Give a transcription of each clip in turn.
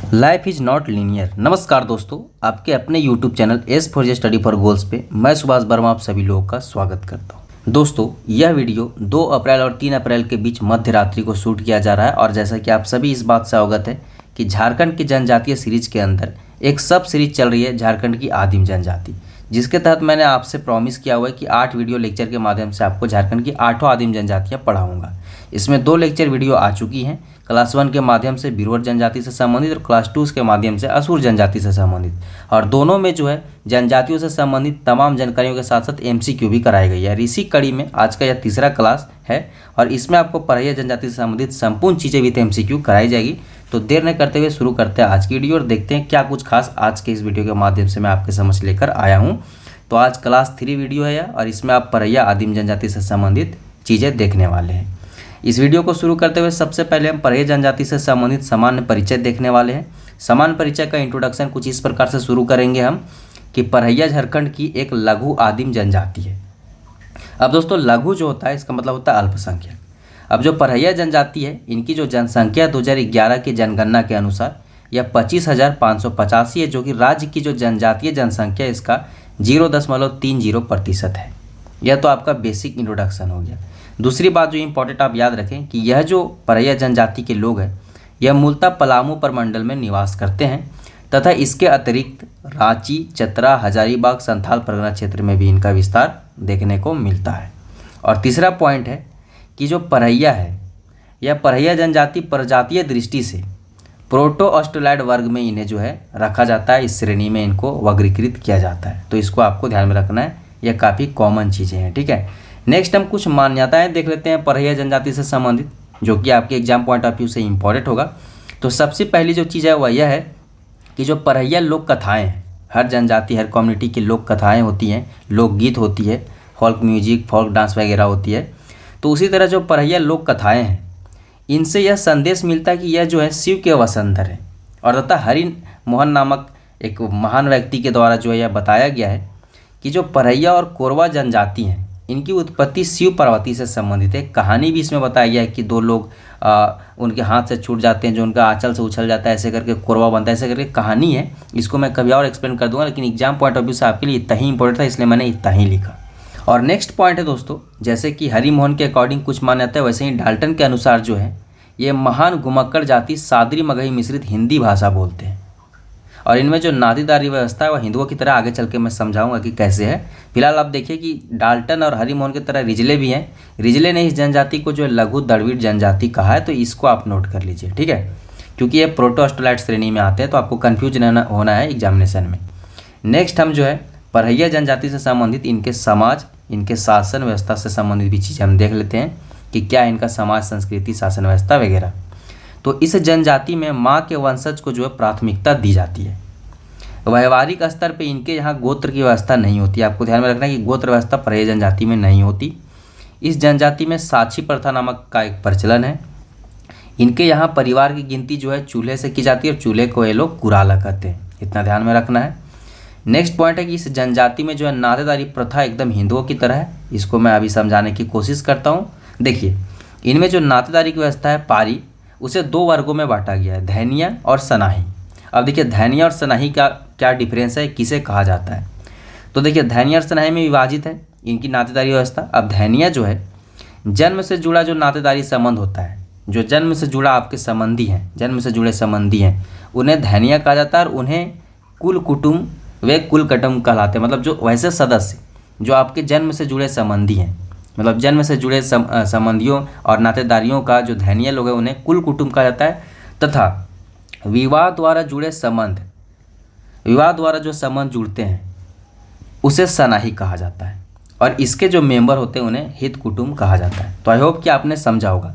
Life is not linear. नमस्कार दोस्तों, आपके अपने YouTube channel S4J study for goals पे मैं सुभाष वर्मा आप सभी लोगों का स्वागत करता हूं। दोस्तों, यह वीडियो 2 अप्रैल और 3 अप्रैल के बीच मध्य रात्रि को शूट किया जा रहा है और जैसा कि आप सभी इस बात से अवगत है कि झारखंड की जनजातीय सीरीज के अंदर एक सब सीरीज चल रही है झारखंड की आदिम जनजाति, जिसके तहत मैंने आपसे प्रॉमिस किया हुआ है कि 8 वीडियो लेक्चर के माध्यम से आपको झारखंड की 8 आदिम जनजातियाँ पढ़ाऊँगा। इसमें 2 लेक्चर वीडियो आ चुकी हैं, क्लास 1 के माध्यम से बिरवर जनजाति से संबंधित और क्लास 2 के माध्यम से असुर जनजाति से संबंधित, और दोनों में जो है जनजातियों से संबंधित तमाम जानकारियों के साथ साथ MCQ भी कराई गई है। इसी कड़ी में आज का यह तीसरा क्लास है और इसमें आपको परैया जनजाति से संबंधित संपूर्ण चीज़ें विद MCQ कराई जाएगी। तो देर न करते हुए शुरू करते हैं आज की वीडियो और देखते हैं क्या कुछ खास आज के इस वीडियो के माध्यम से मैं आपके समझ लेकर आया हूँ। तो आज क्लास 3 वीडियो है और इसमें आप परैया आदिम जनजाति से संबंधित चीज़ें देखने वाले हैं। इस वीडियो को शुरू करते हुए सबसे पहले हम परैया जनजाति से संबंधित सामान्य परिचय देखने वाले हैं। सामान्य परिचय का इंट्रोडक्शन कुछ इस प्रकार से शुरू करेंगे हम कि परैया झारखंड की एक लघु आदिम जनजाति है। अब दोस्तों, लघु जो होता है इसका मतलब होता है अल्पसंख्यक। अब जो परैया जनजाति है इनकी जो जनसंख्या 2011 की जनगणना के अनुसार यह 25,585 है, जो कि राज्य की जो जनजातीय जनसंख्या इसका 0.30% है। यह तो आपका बेसिक इंट्रोडक्शन हो गया। दूसरी बात जो इम्पोर्टेंट आप याद रखें कि यह जो परैया जनजाति के लोग हैं यह मूलतः पलामू प्रमंडल में निवास करते हैं तथा इसके अतिरिक्त रांची, चतरा, हजारीबाग, संथाल परगना क्षेत्र में भी इनका विस्तार देखने को मिलता है। और तीसरा पॉइंट है कि जो परैया है यह परैया जनजाति प्रजातीय दृष्टि से प्रोटो ऑस्ट्रेलॉइड वर्ग में इन्हें जो है रखा जाता है। इस श्रेणी में इनको वर्गीकृत किया जाता है, तो इसको आपको ध्यान में रखना है। यह काफ़ी कॉमन चीज़ें हैं, ठीक है। नेक्स्ट हम कुछ मान्यताएं देख लेते हैं परैया जनजाति से संबंधित, जो कि आपके एग्जाम पॉइंट ऑफ व्यू से इम्पोर्टेंट होगा। तो सबसे पहली जो चीज़ है वह यह है कि जो परैया लोक कथाएँ हैं, हर जनजाति हर कम्युनिटी की लोक कथाएँ होती हैं, लोकगीत होती है, फोल्क म्यूजिक, फोल्क डांस वगैरह होती है। तो उसी तरह जो परैया लोक कथाएँ हैं इनसे यह संदेश मिलता है कि यह जो है शिव के वसंधर है और तथा हरि मोहन नामक एक महान व्यक्ति के द्वारा जो है यह बताया गया है कि जो परैया और कोरवा जनजाति हैं इनकी उत्पत्ति शिव पार्वती से संबंधित है। कहानी भी इसमें बताया गया है कि 2 लोग उनके हाथ से छूट जाते हैं, जो उनका आंचल से उछल जाता है, ऐसे करके कोरवा बनता है, ऐसे करके कहानी है। इसको मैं कभी और एक्सप्लेन कर दूंगा, लेकिन एग्जाम पॉइंट ऑफ व्यू से आपके लिए इतना ही इंपॉर्टेंट था, इसलिए मैंने इतना ही लिखा। और नेक्स्ट पॉइंट है दोस्तों, जैसे कि हरि मोहन के अकॉर्डिंग कुछ मान्यता है, वैसे ही डाल्टन के अनुसार जो है ये महान घुमक्कड़ जाति सादरी मगही मिश्रित हिंदी भाषा बोलते हैं और इनमें जो नातीदारी व्यवस्था है वह हिंदुओं की तरह आगे चल के मैं समझाऊंगा कि कैसे है। फिलहाल आप देखिए कि डाल्टन और हरि मोहन की तरह रिजले भी हैं। रिजले ने इस जनजाति को जो लघु द्रविड़ जनजाति कहा है, तो इसको आप नोट कर लीजिए, ठीक है, क्योंकि ये प्रोटो ऑस्ट्रेलॉइड श्रेणी में आते हैं, तो आपको कन्फ्यूज होना है एग्जामिनेशन में। नेक्स्ट हम जो है परैया जनजाति से संबंधित इनके समाज, इनके शासन व्यवस्था से संबंधित भी चीज़ें हम देख लेते हैं कि क्या इनका समाज, संस्कृति, शासन व्यवस्था वगैरह। तो इस जनजाति में माँ के वंशज को जो है प्राथमिकता दी जाती है। व्यवहारिक स्तर पे इनके यहाँ गोत्र की व्यवस्था नहीं होती। आपको ध्यान में रखना है कि गोत्र व्यवस्था परैया जनजाति में नहीं होती। इस जनजाति में साक्षी प्रथा नामक का एक प्रचलन है। इनके यहाँ परिवार की गिनती जो है चूल्हे से की जाती है और चूल्हे को ये लोग कुराला कहते हैं, इतना ध्यान में रखना है। नेक्स्ट पॉइंट है कि इस जनजाति में जो है नातेदारी प्रथा एकदम हिंदुओं की तरह है। इसको मैं अभी समझाने की कोशिश करता हूँ। देखिए, इनमें जो नातेदारी की व्यवस्था है पारी, उसे 2 वर्गों में बांटा गया है, धैनिया और सनाही। अब देखिए धैनिया और सनाही का क्या डिफरेंस है, किसे कहा जाता है। तो देखिए धैनिया और सनाही में विभाजित है इनकी नातेदारी व्यवस्था। अब धैनिया जो है जन्म से जुड़ा जो नातेदारी संबंध होता है, जो जन्म से जुड़ा आपके संबंधी हैं, जन्म से जुड़े संबंधी हैं, उन्हें धैनिया कहा जाता है और उन्हें कुल कुटुंब वे कुल कुटुंब कहलाते हैं। मतलब जो वैसे सदस्य जो आपके जन्म से जुड़े संबंधी हैं, मतलब जन्म से जुड़े संबंधियों और नातेदारियों का जो धैनिया लोग हैं उन्हें कुल कुटुंब कहा जाता है। तथा विवाह द्वारा जुड़े संबंध, विवाह द्वारा जो संबंध जुड़ते हैं उसे सनाही कहा जाता है और इसके जो मेंबर होते हैं उन्हें हित कुटुंब कहा जाता है। तो आई होप कि आपने समझा होगा।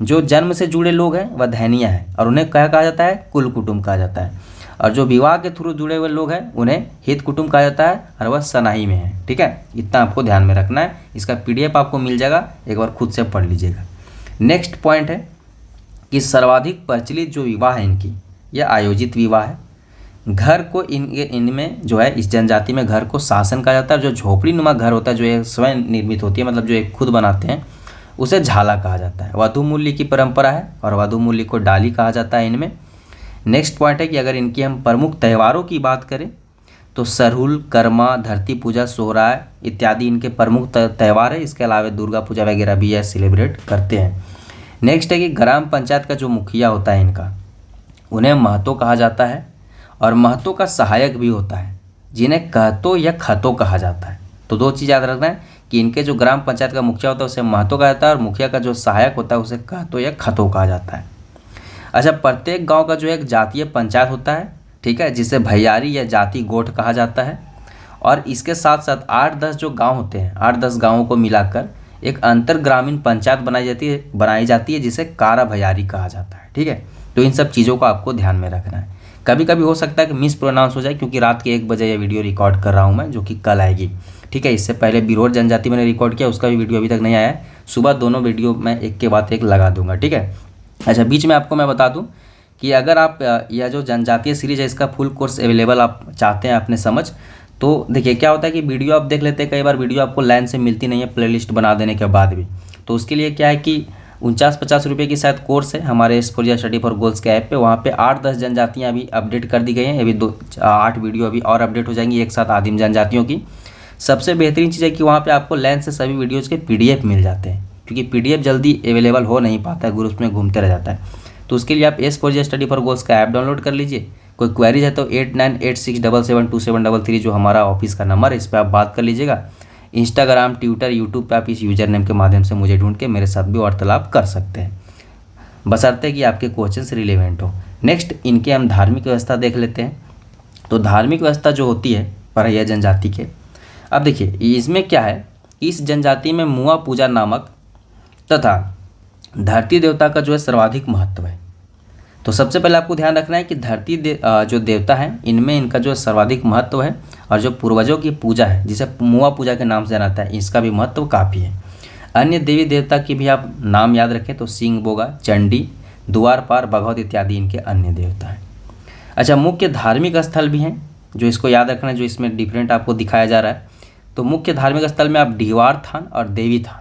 जो जन्म से जुड़े लोग हैं वह धैनिया है और उन्हें क्या कहा जाता है, कुल कुटुंब कहा जाता है, और जो विवाह के थ्रू जुड़े हुए लोग हैं उन्हें हित कुटुंब कहा जाता है और वह सनाही में है, ठीक है। इतना आपको ध्यान में रखना है। इसका PDF आपको मिल जाएगा, एक बार खुद से पढ़ लीजिएगा। नेक्स्ट पॉइंट है कि सर्वाधिक प्रचलित जो विवाह है इनकी, यह आयोजित विवाह है। घर को इनमें जो है इस जनजाति में घर को शासन कहा जाता है। जो झोपड़ी नुमा घर होता है, जो एक स्वयं निर्मित होती है, मतलब जो एक खुद बनाते हैं, उसे झाला कहा जाता है। वधु मूल्य की परंपरा है और वधु मूल्य को डाली कहा जाता है इनमें। नेक्स्ट पॉइंट है कि अगर इनकी हम प्रमुख त्योहारों की बात करें तो सरहुल, कर्मा, धरती पूजा, सोहराय इत्यादि इनके प्रमुख त्यौहार है। इसके अलावा दुर्गा पूजा वगैरह भी यह सेलिब्रेट करते हैं। नेक्स्ट है कि ग्राम पंचायत का जो मुखिया होता है इनका, उन्हें महतो कहा जाता है और महतो का सहायक भी होता है, जिन्हें कहतो या खतो कहा जाता है। तो दो चीज़ याद रखना है कि इनके जो ग्राम पंचायत का मुखिया होता है उसे महतो कहा जाता है और मुखिया का जो सहायक होता है उसे कहतो या खतो कहा जाता है। अच्छा, प्रत्येक गांव का जो एक जातीय पंचायत होता है, ठीक है, जिसे भैयारी या जाति गोठ कहा जाता है। और इसके साथ साथ 8-10 जो गांव होते हैं, 8-10 गांवों को मिलाकर एक अंतर ग्रामीण पंचायत बनाई जाती है जिसे कारा भैयारी कहा जाता है। ठीक है, तो इन सब चीज़ों को आपको ध्यान में रखना है। कभी कभी हो सकता है कि मिस प्रोनाउंस हो जाए, क्योंकि रात के 1 बजे ये वीडियो रिकॉर्ड कर रहा हूँ मैं, जो कि कल आएगी। ठीक है, इससे पहले बिरोर जनजाति मैंने रिकॉर्ड किया, उसका भी वीडियो अभी तक नहीं आया है। सुबह दोनों वीडियो मैं एक के बाद एक लगा दूंगा। ठीक है। अच्छा, बीच में आपको मैं बता दूं कि अगर आप यह जो जनजातीय सीरीज है इसका फुल कोर्स अवेलेबल आप चाहते हैं अपने समझ, तो देखिए क्या होता है कि वीडियो आप देख लेते हैं, कई बार वीडियो आपको लाइन से मिलती नहीं है प्लेलिस्ट बना देने के बाद भी। तो उसके लिए क्या है कि 49-50 रुपये की शायद कोर्स है हमारे S4 स्टडी फॉर गोल्स के ऐप पे। वहाँ पे 8-10 जनजातियाँ अभी अपडेट कर दी गई हैं। अभी 8 वीडियो अभी और अपडेट हो जाएंगी एक साथ आदिम जनजातियों की। सबसे बेहतरीन चीज़ है कि वहाँ पे आपको लाइन से सभी वीडियोज़ के PDF मिल जाते हैं, क्योंकि PDF जल्दी अवेलेबल हो नहीं पाता है, ग्रुप्स में घूमते रह जाता है। तो उसके लिए आप S4 स्टडी फॉर गोल्स का ऐप डाउनलोड कर लीजिए। कोई क्वेरीज है तो 8986772733 जो हमारा ऑफिस का नंबर है, इस पर आप बात कर लीजिएगा। इंस्टाग्राम, ट्विटर, यूट्यूब पे आप इस यूजर नेम के माध्यम से मुझे ढूंढ के मेरे साथ भी वार्तालाप कर सकते हैं, बशर्ते कि आपके क्वेश्चंस रिलेवेंट हो। नेक्स्ट इनके हम धार्मिक व्यवस्था देख लेते हैं। तो धार्मिक व्यवस्था जो होती है परैया जनजाति के, अब देखिए इसमें क्या है, इस जनजाति में मुआ पूजा नामक तथा धरती देवता का जो है सर्वाधिक महत्व है। तो सबसे पहले आपको ध्यान रखना है कि जो देवता हैं इनमें इनका जो सर्वाधिक महत्व है, और जो पूर्वजों की पूजा है जिसे मुआ पूजा के नाम से जाना जाता है, इसका भी महत्व काफ़ी है। अन्य देवी देवता की भी आप नाम याद रखें तो सिंह बोगा, चंडी, द्वारपाल, भगवत इत्यादि इनके अन्य देवता हैं। अच्छा, मुख्य धार्मिक स्थल भी हैं जो इसको याद रखना है, जो इसमें डिफरेंट आपको दिखाया जा रहा है। तो मुख्य धार्मिक स्थल में आप डीहवार थान और देवी थान,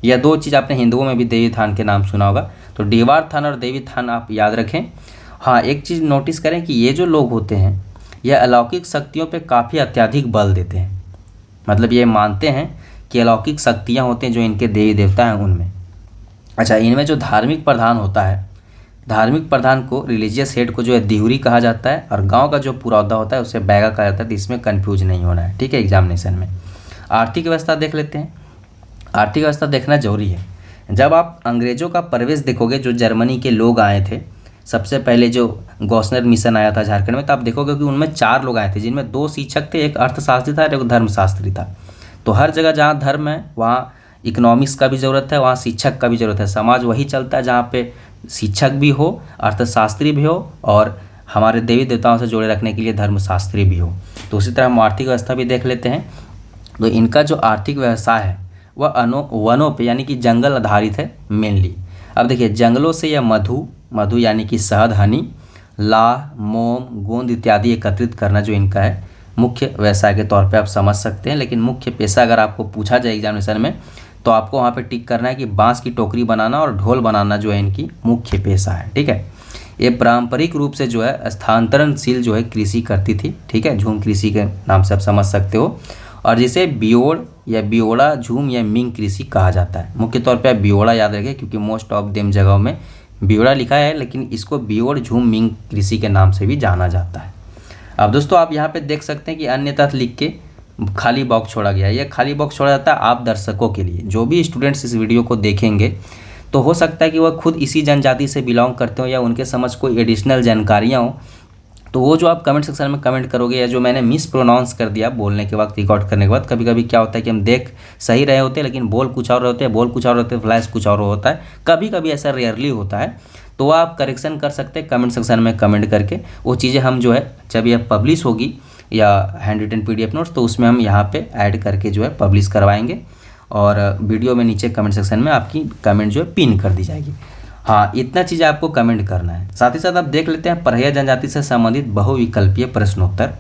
यह दो चीज़ आपने हिंदुओं में भी देवी थान के नाम सुना होगा, तो डीहवार थान और देवी थान आप याद रखें। हाँ, एक चीज़ नोटिस करें कि ये जो लोग होते हैं यह अलौकिक शक्तियों पे काफ़ी अत्यधिक बल देते हैं। मतलब ये मानते हैं कि अलौकिक शक्तियाँ होती हैं जो इनके देवी देवता हैं उनमें। अच्छा, इनमें जो धार्मिक प्रधान होता है, धार्मिक प्रधान को, रिलीजियस हेड को जो है दिहुरी कहा जाता है, और गांव का जो पुरौधा होता है उसे बैगा कहा जाता है। तो इसमें कंफ्यूज नहीं होना है, ठीक है, एग्जामिनेशन में। आर्थिक व्यवस्था देख लेते हैं। आर्थिक व्यवस्था देखना जरूरी है। जब आप अंग्रेज़ों का प्रवेश देखोगे, जो जर्मनी के लोग आए थे, सबसे पहले जो गॉसनर मिशन आया था झारखंड में, तो आप देखोगे कि उनमें 4 लोग आए थे, जिनमें 2 शिक्षक थे, एक अर्थशास्त्री था और एक धर्मशास्त्री था। तो हर जगह जहाँ धर्म है वहाँ इकोनॉमिक्स का भी ज़रूरत है, वहाँ शिक्षक का भी ज़रूरत है। समाज वही चलता है जहाँ पे शिक्षक भी हो, अर्थशास्त्री भी हो, और हमारे देवी देवताओं से जोड़े रखने के लिए धर्मशास्त्री भी हो। तो उसी तरह हम आर्थिक व्यवस्था भी देख लेते हैं। तो इनका जो आर्थिक व्यवसाय है वह वनों पे यानी कि जंगल आधारित है मेनली। अब देखिए, जंगलों से यह मधु यानी कि शहद, हनी, लाह, मोम, गोंद इत्यादि एकत्रित करना जो इनका है मुख्य व्यवसाय के तौर पे आप समझ सकते हैं। लेकिन मुख्य पेशा अगर आपको पूछा जाए एग्जामिनेशन में, तो आपको वहाँ पे टिक करना है कि बांस की टोकरी बनाना और ढोल बनाना जो है इनकी मुख्य पेशा है। ठीक है, ये पारंपरिक रूप से जो है स्थानांतरणशील जो है कृषि करती थी। ठीक है, झूम कृषि के नाम से आप समझ सकते हो, और जिसे बियोड़ या बियोड़ा, झूम या मिंग कृषि कहा जाता है। मुख्य तौर पे आप बियोड़ा याद रखें, क्योंकि मोस्ट ऑफ देम जगहों में बियोड़ा लिखा है, लेकिन इसको बियोड़, झूम, मिंग कृषि के नाम से भी जाना जाता है। अब दोस्तों आप यहाँ पे देख सकते हैं कि अन्य तथ्य लिख के खाली बॉक्स छोड़ा गया है। यह खाली बॉक्स छोड़ा जाता है आप दर्शकों के लिए। जो भी स्टूडेंट्स इस वीडियो को देखेंगे तो हो सकता है कि वह खुद इसी जनजाति से बिलोंग करते हो या उनके समझ कोई एडिशनल जानकारियाँ हो, तो वो जो आप कमेंट सेक्शन में कमेंट करोगे, या जो मैंने मिस प्रोनाउंस कर दिया बोलने के वक्त, रिकॉर्ड करने के बाद, कभी कभी क्या होता है कि हम देख सही रहे होते हैं लेकिन बोल कुछ और होते हैं, बोल कुछ और होते हैं, फ्लैश कुछ और होता है, कभी कभी ऐसा रेयरली होता है। तो आप करेक्शन कर सकते हैं कमेंट सेक्शन में कमेंट करके। वो चीज़ें हम जो है जब यह पब्लिश होगी या हैंड रिटन PDF नोट्स, तो उसमें हम यहाँ पे ऐड करके जो है पब्लिश करवाएंगे, और वीडियो में नीचे कमेंट सेक्शन में आपकी कमेंट जो है पिन कर दी जाएगी। हाँ, इतना चीज़ आपको कमेंट करना है। साथ ही साथ आप देख लेते हैं परैया जनजाति से संबंधित बहुविकल्पीय प्रश्नोत्तर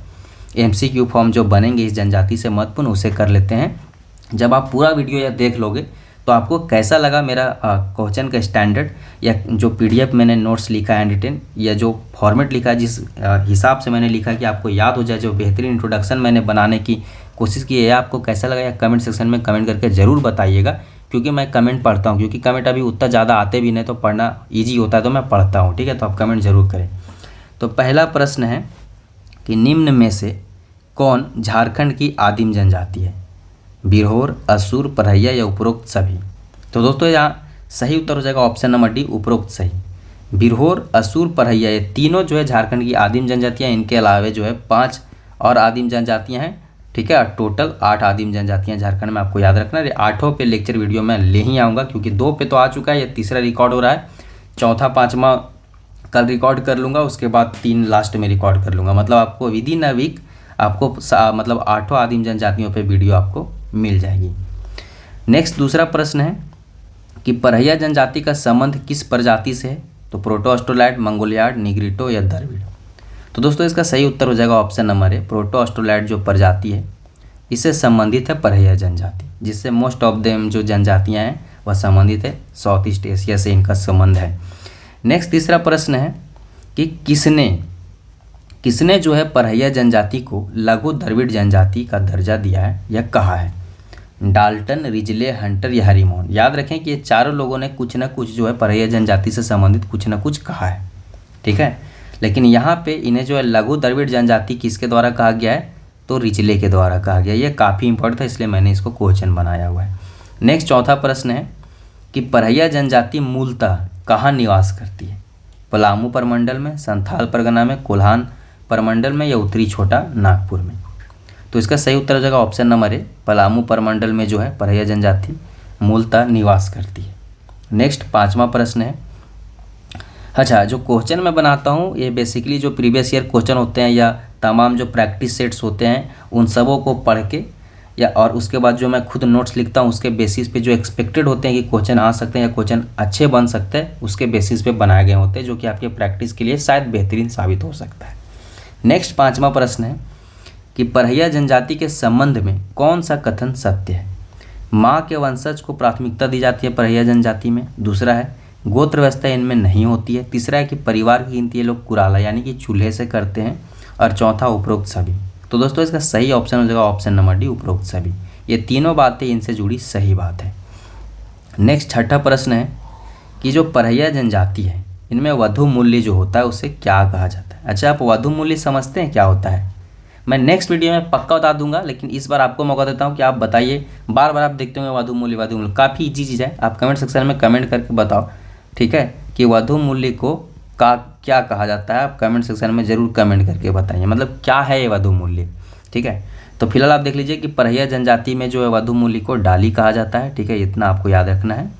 MCQ फॉर्म जो बनेंगे इस जनजाति से महत्वपूर्ण, उसे कर लेते हैं। जब आप पूरा वीडियो या देख लोगे तो आपको कैसा लगा मेरा क्वेश्चन का स्टैंडर्ड, या जो PDF मैंने नोट्स लिखा है हैंड रिटन, या जो फॉर्मेट लिखा है, जिस हिसाब से मैंने लिखा है कि आपको याद हो जाए, जो बेहतरीन इंट्रोडक्शन मैंने बनाने की कोशिश की है, आपको कैसा लगा या कमेंट सेक्शन में कमेंट करके ज़रूर बताइएगा, क्योंकि मैं कमेंट पढ़ता हूँ, क्योंकि कमेंट अभी उतना ज़्यादा आते भी नहीं तो पढ़ना ईजी होता है, तो मैं पढ़ता हूँ, ठीक है। तो आप कमेंट ज़रूर करें। तो पहला प्रश्न है कि निम्न में से कौन झारखंड की आदिम जनजाति है? बिरहोर, असुर, परहिया या उपरोक्त सभी? तो दोस्तों यहाँ सही उत्तर हो जाएगा ऑप्शन नंबर डी, उपरोक्त सही। बिरहोर, असुर, परहिया ये तीनों जो है झारखंड की आदिम जनजातियाँ। इनके अलावा जो है 5 और आदिम जनजातियाँ हैं, ठीक है। टोटल 8 आदिम जनजातियाँ झारखंड में, आपको याद रखना है। 8 पे लेक्चर वीडियो मैं ले ही आऊँगा, क्योंकि 2 पे तो आ चुका है, ये तीसरा रिकॉर्ड हो रहा है, चौथा 5वां कल रिकॉर्ड कर लूँगा, उसके बाद 3 लास्ट में रिकॉर्ड कर लूँगा। मतलब आपको विद इन अ वीक आपको मतलब 8 आदिम जनजातियों पे वीडियो आपको मिल जाएगी। नेक्स्ट दूसरा प्रश्न है कि परहिया जनजाति का संबंध किस प्रजाति से है? तो प्रोटो ऑस्ट्रोलैड, मंगोलियाड, निग्रिटो या द्रविड़? तो दोस्तों इसका सही उत्तर हो जाएगा ऑप्शन नंबर ए, प्रोटो ऑस्ट्रोलैड जो प्रजाति है इससे संबंधित है परहिया जनजाति, जिससे मोस्ट ऑफ देम जो जनजातियाँ हैं वह संबंधित है, साउथ ईस्ट एशिया से इनका संबंध है। नेक्स्ट तीसरा प्रश्न है कि किसने जो है परहिया जनजाति को लघु द्रविड़ जनजाति का दर्जा दिया है या कहा है? डाल्टन, रिजले, हंटर या हरिमोहन? याद रखें कि ये चारों लोगों ने कुछ ना कुछ जो है परहिया जनजाति से संबंधित कुछ ना कुछ कहा है, ठीक है। लेकिन यहाँ पे इन्हें जो है लघु द्रविड़ जनजाति किसके द्वारा कहा गया है? तो रिजले के द्वारा कहा गया। ये काफ़ी इंपॉर्टेंट था, इसलिए मैंने इसको क्वेश्चन बनाया हुआ है। नेक्स्ट चौथा प्रश्न है कि परहिया जनजाति मूलतः कहाँ निवास करती है? पलामू प्रमंडल में, संथाल परगना में, कोल्हान प्रमंडल में या उत्तरी छोटा नागपुर में? तो इसका सही उत्तर हो जाएगा ऑप्शन नंबर ए, पलामू प्रमंडल में जो है परहिया जनजाति मूलतः निवास करती है। नेक्स्ट 5वां प्रश्न है, अच्छा जो क्वेश्चन मैं बनाता हूँ ये बेसिकली जो प्रीवियस ईयर क्वेश्चन होते हैं या तमाम जो प्रैक्टिस सेट्स होते हैं उन सबों को पढ़ के या और उसके बाद जो मैं खुद नोट्स लिखता हूँ उसके बेसिस पे जो एक्सपेक्टेड होते हैं कि क्वेश्चन आ सकते हैं या क्वेश्चन अच्छे बन सकते हैं उसके बेसिस पे बनाए गए होते हैं, जो कि आपके प्रैक्टिस के लिए शायद बेहतरीन साबित हो सकता है। नेक्स्ट 5वां प्रश्न है कि परहिया जनजाति के संबंध में कौन सा कथन सत्य है? माँ के वंशज को प्राथमिकता दी जाती है परहिया जनजाति में। दूसरा है गोत्र व्यवस्था इनमें नहीं होती है। तीसरा है कि परिवार की गिनती ये लोग कुराला यानी कि चूल्हे से करते हैं। और चौथा उपरोक्त सभी। तो दोस्तों इसका सही ऑप्शन हो जाएगा ऑप्शन नंबर डी, उपरोक्त सभी। ये तीनों बातें इनसे जुड़ी सही बात है। नेक्स्ट 6ठा प्रश्न है कि जो परहिया जनजाति है इनमें वधु मूल्य जो होता है उसे क्या कहा जाता है? अच्छा आप वधु मूल्य समझते हैं क्या होता है? मैं नेक्स्ट वीडियो में पक्का बता दूंगा, लेकिन इस बार आपको मौका देता हूं कि आप बताइए। बार बार आप देखते होंगे वधु मूल्य काफ़ी ईजी चीज़ है। आप कमेंट सेक्शन में कमेंट करके बताओ, ठीक है, कि वधु मूल्य को का क्या कहा जाता है। आप कमेंट सेक्शन में ज़रूर कमेंट करके बताइए, मतलब क्या है ये वधु मूल्य, ठीक है। तो फिलहाल आप देख लीजिए कि परहिया जनजाति में जो है वधु मूल्य को डाली कहा जाता है, ठीक है, इतना आपको याद रखना है।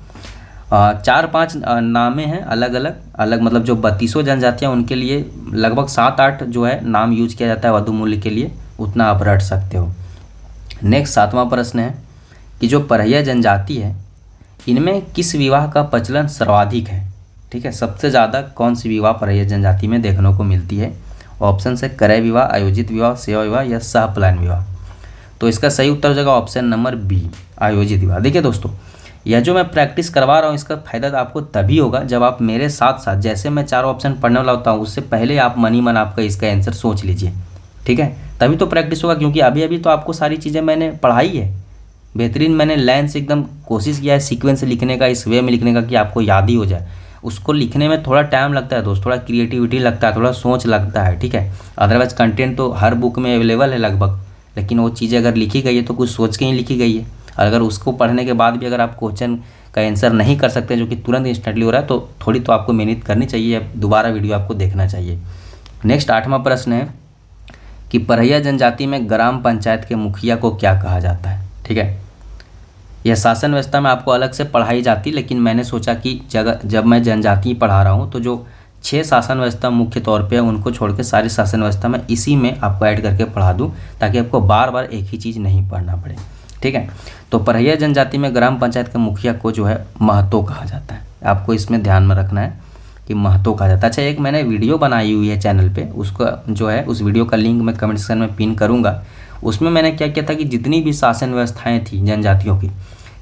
4-5 नामें हैं अलग अलग मतलब जो 32 जनजातियाँ उनके लिए लगभग 7-8 जो है नाम यूज किया जाता है वधु मूल्य के लिए, उतना आप रट सकते हो। नेक्स्ट 7वां प्रश्न है कि जो परहिया जनजाति है इनमें किस विवाह का प्रचलन सर्वाधिक है? ठीक है, सबसे ज़्यादा कौन सी विवाह परहिया जनजाति में देखने को मिलती है? ऑप्शन है क्रय विवाह, आयोजित विवाह, सेवा विवाह या सहपलायन विवाह। तो इसका सही उत्तर हो जाएगा ऑप्शन नंबर बी, आयोजित विवाह। देखिए दोस्तों, यह जो मैं प्रैक्टिस करवा रहा हूँ इसका फ़ायदा आपको तभी होगा जब आप मेरे साथ साथ जैसे मैं 4 ऑप्शन पढ़ने वाला होता हूँ उससे पहले आप मन ही मन आपका इसका आंसर सोच लीजिए, ठीक है, तभी तो प्रैक्टिस होगा। क्योंकि अभी अभी तो आपको सारी चीज़ें मैंने पढ़ाई है, बेहतरीन मैंने लाइन से एकदम कोशिश किया है सीक्वेंस लिखने का, इस वे में लिखने का कि आपको याद ही हो जाए। उसको लिखने में थोड़ा टाइम लगता है दोस्त, थोड़ा क्रिएटिविटी लगता है, थोड़ा सोच लगता है, ठीक है। अदरवाइज कंटेंट तो हर बुक में अवेलेबल है लगभग, लेकिन वो चीज़ें अगर लिखी गई है तो कुछ सोच के ही लिखी गई है। अगर उसको पढ़ने के बाद भी अगर आप क्वेश्चन का आंसर नहीं कर सकते जो कि तुरंत इंस्टेंटली हो रहा है तो थोड़ी तो आपको मेहनत करनी चाहिए, दोबारा वीडियो आपको देखना चाहिए। नेक्स्ट 8वां प्रश्न है कि परहिया जनजाति में ग्राम पंचायत के मुखिया को क्या कहा जाता है? ठीक है, यह शासन व्यवस्था में आपको अलग से पढ़ाई जाती, लेकिन मैंने सोचा कि जब मैं जनजाति पढ़ा रहा हूँ तो जो 6 शासन व्यवस्था मुख्य तौर पे उनको छोड़ के सारी शासन व्यवस्था में इसी में आपको ऐड करके पढ़ा दूँ ताकि आपको बार बार एक ही चीज़ नहीं पढ़ना पड़े, ठीक है। तो परहिया जनजाति में ग्राम पंचायत के मुखिया को जो है महतो कहा जाता है। आपको इसमें ध्यान में रखना है कि महतो कहा जाता है। अच्छा, एक मैंने वीडियो बनाई हुई है चैनल पे, उसका जो है उस वीडियो का लिंक मैं कमेंट सेक्शन में पिन करूँगा। उसमें मैंने क्या किया था कि जितनी भी शासन व्यवस्थाएँ थी जनजातियों की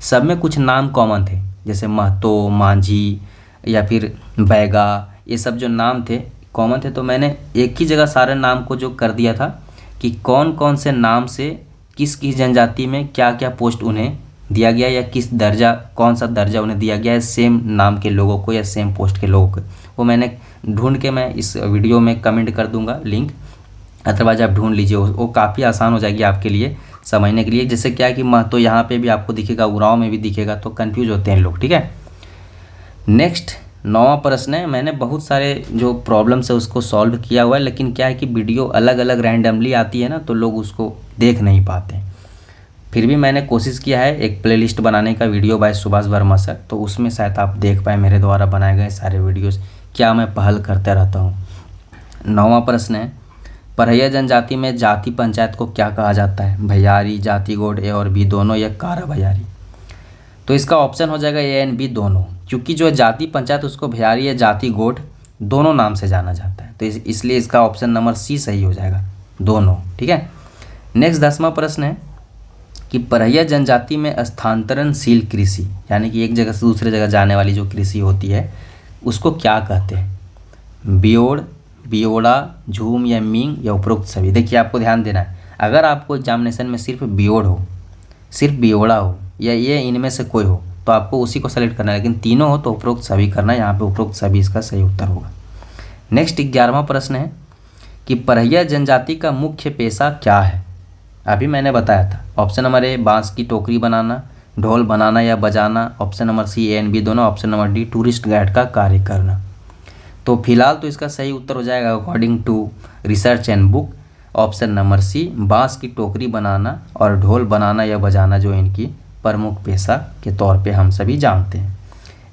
सब में कुछ नाम कॉमन थे, जैसे महतो, मांझी या फिर बैगा, ये सब जो नाम थे कॉमन थे। तो मैंने एक ही जगह सारे नाम को जो कर दिया था कि कौन कौन से नाम से किस किस जनजाति में क्या क्या पोस्ट उन्हें दिया गया या किस दर्जा, कौन सा दर्जा उन्हें दिया गया है सेम नाम के लोगों को या सेम पोस्ट के लोगों को। वो मैंने ढूंढ के मैं इस वीडियो में कमेंट कर दूंगा लिंक, अदरवाइज आप ढूंढ लीजिए, वो काफ़ी आसान हो जाएगी आपके लिए समझने के लिए। जैसे क्या है कि महतो यहाँ पे भी आपको दिखेगा, उरांव में भी दिखेगा, तो कन्फ्यूज होते हैं लोग, ठीक है। नेक्स्ट 9वां प्रश्न है। मैंने बहुत सारे जो प्रॉब्लम्स है उसको सॉल्व किया हुआ है, लेकिन क्या है कि वीडियो अलग अलग रैंडमली आती है ना, तो लोग उसको देख नहीं पाते। फिर भी मैंने कोशिश किया है एक प्लेलिस्ट बनाने का, video by Subhash Verma sir, तो उसमें शायद आप देख पाए मेरे द्वारा बनाए गए सारे वीडियोस, क्या मैं पहल करता रहता हूँ। 9वां प्रश्न है, परैया जनजाति में जाति पंचायत को क्या कहा जाता है? भैयारी, जाति गोड ए और बी दोनों, या कारा भैयारी? तो इसका ऑप्शन हो जाएगा ए एंड बी दोनों, क्योंकि जो जाति पंचायत उसको भैयारी या जाति गोड दोनों नाम से जाना जाता है, तो इसलिए इसका ऑप्शन नंबर सी सही हो जाएगा, दोनों, ठीक है। नेक्स्ट 10वां प्रश्न है कि परैया जनजाति में स्थानांतरणशील कृषि, यानी कि एक जगह से दूसरे जगह जाने वाली जो कृषि होती है उसको क्या कहते हैं? बियोड़, बियोड़ा, झूम या मींग या उपरोक्त सभी? देखिए आपको ध्यान देना है, अगर आपको एग्जामिनेशन में सिर्फ बियोड़ हो, सिर्फ बियोड़ा हो या ये इनमें से कोई हो तो आपको उसी को सेलेक्ट करना है, लेकिन तीनों हो तो उपरोक्त सभी करना है। यहाँ पे उपरोक्त सभी इसका सही उत्तर होगा। नेक्स्ट 11वां प्रश्न है कि परैया जनजाति का मुख्य पेशा क्या है? अभी मैंने बताया था, ऑप्शन नंबर ए बांस की टोकरी बनाना, ढोल बनाना या बजाना, option number C A and B दोनों, option number D tourist guide का कार्य करना। तो फिलहाल तो इसका सही उत्तर हो जाएगा according to research and book, option number C बांस की टोकरी बनाना और ढोल बनाना या बजाना जो इनकी प्रमुख पेशा के तौर पे हम सभी जानते हैं।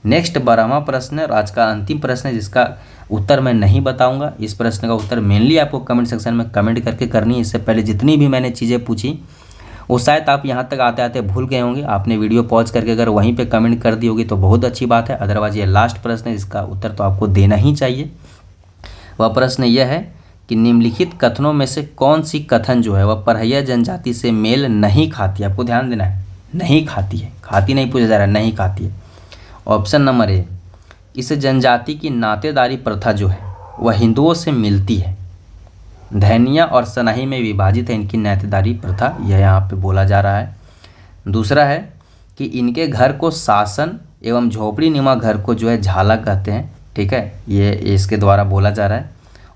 नेक्स्ट 12वां प्रश्न है और आज का अंतिम प्रश्न है, जिसका उत्तर मैं नहीं बताऊंगा। इस प्रश्न का उत्तर मेनली आपको कमेंट सेक्शन में कमेंट करके करनी है। इससे पहले जितनी भी मैंने चीज़ें पूछी वो शायद आप यहाँ तक आते आते भूल गए होंगे, आपने वीडियो पॉज करके अगर वहीं पे कमेंट कर दी होगी तो बहुत अच्छी बात है, अदरवाइज ये लास्ट प्रश्न है, इसका उत्तर तो आपको देना ही चाहिए। वह प्रश्न यह है कि निम्नलिखित कथनों में से कौन सी कथन जो है वह परैया जनजाति से मेल नहीं खाती है? आपको ध्यान देना है, नहीं खाती है, खाती नहीं पूछा जा रहा है, नहीं खाती है। ऑप्शन नंबर ए, इस जनजाति की नातेदारी प्रथा जो है वह हिंदुओं से मिलती है, धैनिया और सनाही में विभाजित है इनकी नातेदारी प्रथा, यह यहाँ पे बोला जा रहा है। दूसरा है कि इनके घर को शासन एवं झोपड़ी नुमा घर को जो है झाला कहते हैं, ठीक है, ये इसके द्वारा बोला जा रहा है।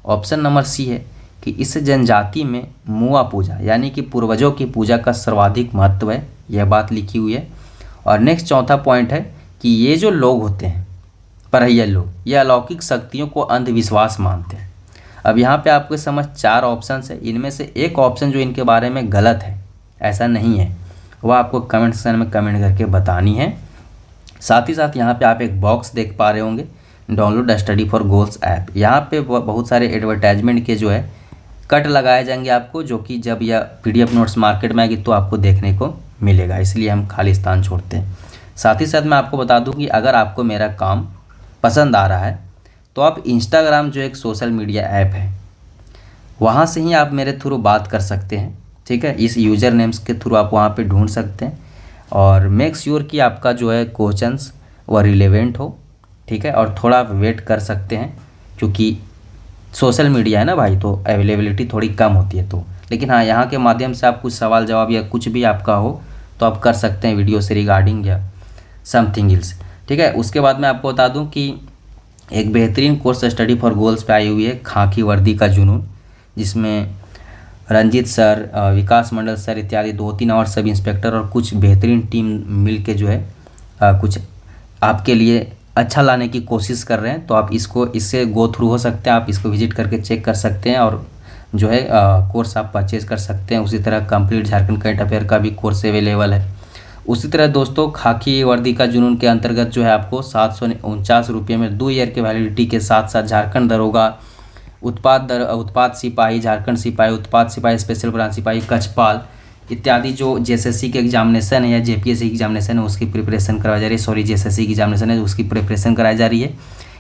ऑप्शन नंबर सी है कि इस जनजाति में मुआ पूजा यानी कि पूर्वजों की पूजा का सर्वाधिक महत्व है, यह बात लिखी हुई है। और नेक्स्ट चौथा पॉइंट है कि ये जो लोग होते हैं परैया लोग, ये अलौकिक शक्तियों को अंधविश्वास मानते हैं। अब यहाँ पे आपको समझ 4 ऑप्शन है, इनमें से एक ऑप्शन जो इनके बारे में गलत है, ऐसा नहीं है, वह आपको कमेंट सेक्शन में कमेंट करके बतानी है। साथ ही साथ यहाँ पे आप एक बॉक्स देख पा रहे होंगे, download study for goals app, यहाँ पे बहुत सारे एडवर्टाइजमेंट के जो है कट लगाए जाएंगे आपको, जो कि जब यह PDF नोट्स मार्केट में आएगी तो आपको देखने को मिलेगा, इसलिए हम खाली स्थान छोड़ते हैं। साथ ही साथ मैं आपको बता दूं कि अगर आपको मेरा काम पसंद आ रहा है तो आप इंस्टाग्राम जो एक सोशल मीडिया ऐप है वहाँ से ही आप मेरे थ्रू बात कर सकते हैं, ठीक है, इस यूज़र नेम्स के थ्रू आप वहाँ पे ढूंढ सकते हैं। और मेक श्योर कि आपका जो है क्वेश्चंस वह रिलेवेंट हो, ठीक है, और थोड़ा आप वेट कर सकते हैं क्योंकि सोशल मीडिया है ना भाई, तो अवेलेबिलिटी थोड़ी कम होती है। तो लेकिन हाँ, यहाँ के माध्यम से आप कुछ सवाल जवाब या कुछ भी आपका हो तो आप कर सकते हैं वीडियो से रिगार्डिंग या समथिंग एल्स, ठीक है। उसके बाद मैं आपको बता दूं कि एक बेहतरीन कोर्स स्टडी फॉर गोल्स पे आई हुई है, खाकी वर्दी का जुनून, जिसमें रंजीत सर, विकास मंडल सर इत्यादि 2-3 और सब इंस्पेक्टर और कुछ बेहतरीन टीम मिल के जो है कुछ आपके लिए अच्छा लाने की कोशिश कर रहे हैं। तो आप इससे गो थ्रू हो सकते हैं, आप इसको विजिट करके चेक कर सकते हैं और जो है कोर्स आप परचेज कर सकते हैं। उसी तरह कंप्लीट झारखंड करंट अफेयर का भी कोर्स अवेलेबल है। उसी तरह दोस्तों खाकी वर्दी का जुनून के अंतर्गत जो है आपको 749 रुपये में 2 ईयर के वैलिडिटी के साथ साथ झारखंड दरोगा, उत्पाद सिपाही, झारखंड सिपाही, उत्पाद सिपाही, स्पेशल ब्रांच सिपाही, कछपाल इत्यादि जो JSSC के एग्जामिनेशन है या JPSC की एग्जामिनेशन है उसकी प्रिपरेशन करवाई जा रही है, सॉरी JSSC की एग्जामिनेशन है उसकी प्रिपरेशन कराई जा रही है।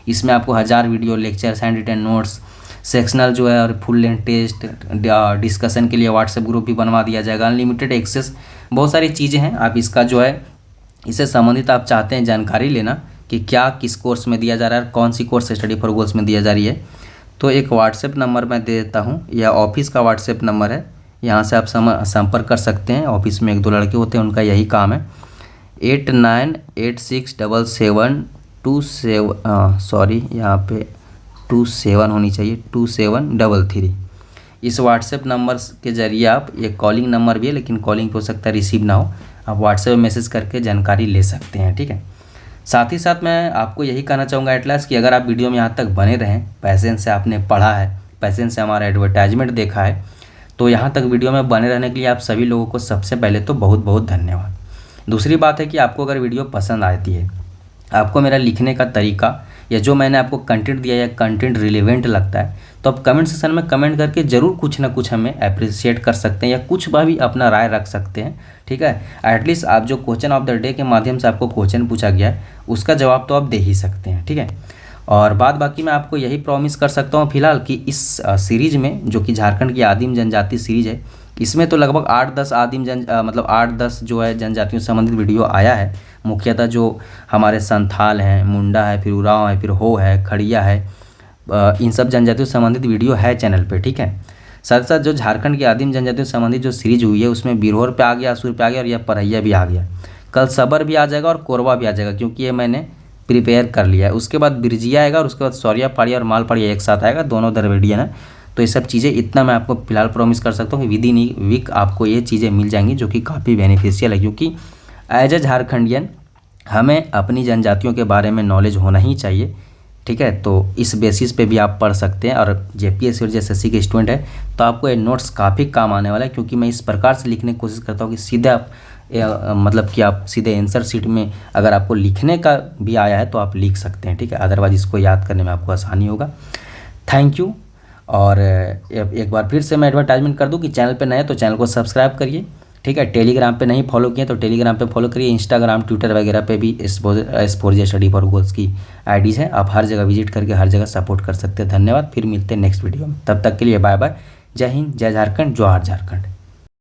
इसमें आपको 1000 video lecture, hand written notes, sectional जो है और फुल लेंथ टेस्ट, डिस्कशन के लिए व्हाट्सएप ग्रुप भी बनवा दिया जाएगा, अनलिमिटेड एक्सेस, बहुत सारी चीज़ें हैं। आप इसका जो है इससे संबंधित आप चाहते हैं जानकारी लेना कि क्या किस कोर्स में दिया जा रहा है, कौन सी कोर्स स्टडी फॉर गोल्स में दिया जा रही है, तो एक व्हाट्सएप नंबर मैं दे देता हूँ, यह ऑफिस का व्हाट्सएप नंबर है। यहाँ से आप संपर्क कर सकते हैं। ऑफिस में 1-2 लड़के होते हैं, उनका यही काम है। 89867727 सॉरी यहाँ पे 27 होनी चाहिए, 2733। इस व्हाट्सएप नंबर के ज़रिए आप, ये कॉलिंग नंबर भी है लेकिन कॉलिंग हो सकता है रिसीव ना हो, आप व्हाट्सएप में मैसेज करके जानकारी ले सकते हैं। ठीक है, साथ ही साथ मैं आपको यही कहना चाहूँगा एट लास्ट कि अगर आप वीडियो में यहाँ तक बने रहें, पैसेंस से आपने पढ़ा है, पैसेंस से हमारा एडवर्टाइजमेंट देखा है, तो यहाँ तक वीडियो में बने रहने के लिए आप सभी लोगों को सबसे पहले तो बहुत बहुत धन्यवाद। दूसरी बात है कि आपको अगर वीडियो पसंद आती है, आपको मेरा लिखने का तरीका या जो मैंने आपको कंटेंट दिया या कंटेंट रिलेवेंट लगता है, तो आप कमेंट सेक्शन में कमेंट करके ज़रूर कुछ ना कुछ हमें अप्रिशिएट कर सकते हैं या कुछ भी अपना राय रख सकते हैं। ठीक है, एटलीस्ट आप जो क्वेश्चन ऑफ द डे के माध्यम से आपको क्वेश्चन पूछा गया है उसका जवाब तो आप दे ही सकते हैं। ठीक है, और बाद बाकी मैं आपको यही प्रॉमिस कर सकता हूँ फिलहाल कि इस सीरीज़ में, जो कि झारखंड की आदिम जनजाति सीरीज़ है, इसमें तो लगभग 8-10 मतलब 8-10 जो है जनजातियों से संबंधित वीडियो आया है। मुख्यतः जो हमारे संथाल हैं, मुंडा है, फिर उरांव है, फिर हो है, खड़िया है, इन सब जनजातियों से संबंधित वीडियो है चैनल पे। ठीक है, साथ साथ जो झारखंड की आदिम जनजातियों से संबंधित जो सीरीज हुई है उसमें बिरहोर पे आ गया, असुर पे आ गया और यह परैया भी आ गया। कल सबर भी आ जाएगा और कोरवा भी आ जाएगा, क्योंकि ये मैंने प्रिपेयर कर लिया है। उसके बाद बिरजिया आएगा और उसके बाद सौरिया पाड़िया और माल पाड़िया एक साथ आएगा, दोनों द्रविडियन है। तो ये सब चीज़ें इतना मैं आपको फिलहाल प्रॉमिस कर सकता हूँ कि विदिन वीक आपको ये चीज़ें मिल जाएंगी, जो कि काफ़ी बेनिफिशियल है, क्योंकि एज ए झारखंडियन हमें अपनी जनजातियों के बारे में नॉलेज होना ही चाहिए। ठीक है, तो इस बेसिस पे भी आप पढ़ सकते हैं। और जेपीएससी और जेएसएससी के स्टूडेंट है तो आपको ये नोट्स काफ़ी काम आने वाला है, क्योंकि मैं इस प्रकार से लिखने की कोशिश करता हूँ कि सीधे आप मतलब कि आप सीधे आंसर शीट में अगर आपको लिखने का भी आया है तो आप लिख सकते हैं। ठीक है, अदरवाइज इसको याद करने में आपको आसानी होगा। Thank you. और एक बार फिर से मैं एडवर्टाइजमेंट कर दूं कि चैनल पे नए तो चैनल को सब्सक्राइब करिए। ठीक है, टेलीग्राम पे नहीं फॉलो किए तो टेलीग्राम पे फॉलो करिए, इंस्टाग्राम, ट्विटर वगैरह पे भी S4J स्टडी फॉर गोल्स की आईडीज़ हैं, आप हर जगह विजिट करके हर जगह सपोर्ट कर सकते हैं। धन्यवाद, फिर मिलते हैं नेक्स्ट वीडियो में, तब तक के लिए बाय बाय। जय हिंद, जय झारखंड, जोहार झारखंड।